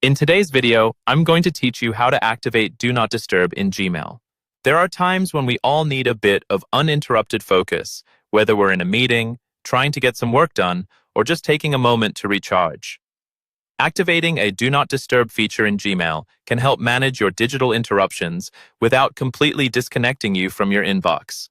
In today's video, I'm going to teach you how to activate Do Not Disturb in Gmail. There are times when we all need a bit of uninterrupted focus, whether we're in a meeting, trying to get some work done, or just taking a moment to recharge. Activating a Do Not Disturb feature in Gmail can help manage your digital interruptions without completely disconnecting you from your inbox.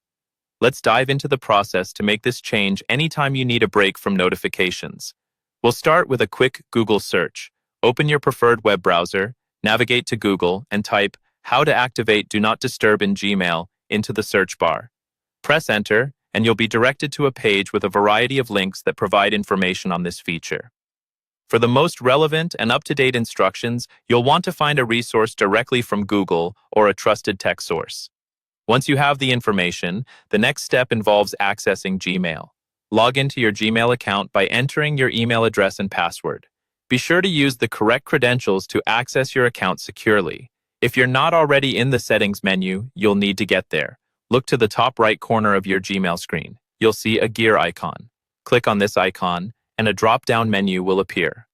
Let's dive into the process to make this change anytime you need a break from notifications. We'll start with a quick Google search. Open your preferred web browser, navigate to Google, and type "How to activate Do Not Disturb in Gmail" into the search bar. Press Enter, and you'll be directed to a page with a variety of links that provide information on this feature. For the most relevant and up-to-date instructions, you'll want to find a resource directly from Google or a trusted tech source. Once you have the information, the next step involves accessing Gmail. Log into your Gmail account by entering your email address and password. Be sure to use the correct credentials to access your account securely. If you're not already in the settings menu, you'll need to get there. Look to the top right corner of your Gmail screen. You'll see a gear icon. Click on this icon, and a drop-down menu will appear.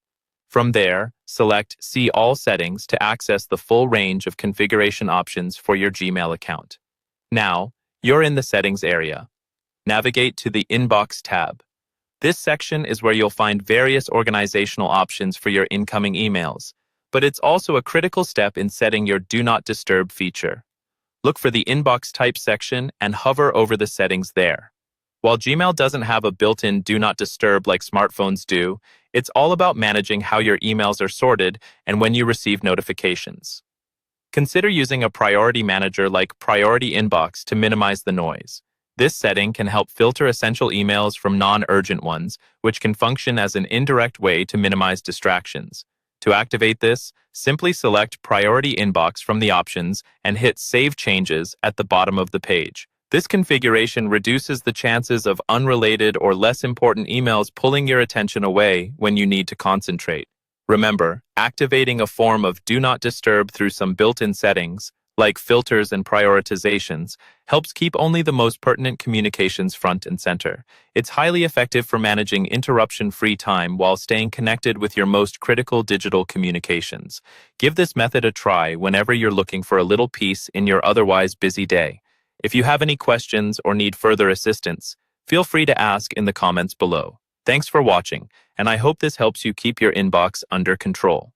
From there, select See All Settings to access the full range of configuration options for your Gmail account. Now, you're in the settings area. Navigate to the Inbox tab. This section is where you'll find various organizational options for your incoming emails, but it's also a critical step in setting your Do Not Disturb feature. Look for the Inbox Type section and hover over the settings there. While Gmail doesn't have a built-in Do Not Disturb like smartphones do, it's all about managing how your emails are sorted and when you receive notifications. Consider using a priority manager like Priority Inbox to minimize the noise. This setting can help filter essential emails from non-urgent ones, which can function as an indirect way to minimize distractions. To activate this, simply select Priority Inbox from the options and hit Save Changes at the bottom of the page. This configuration reduces the chances of unrelated or less important emails pulling your attention away when you need to concentrate. Remember, activating a form of Do Not Disturb through some built-in settings, like filters and prioritizations, helps keep only the most pertinent communications front and center. It's highly effective for managing interruption-free time while staying connected with your most critical digital communications. Give this method a try whenever you're looking for a little peace in your otherwise busy day. If you have any questions or need further assistance, feel free to ask in the comments below. Thanks for watching, and I hope this helps you keep your inbox under control.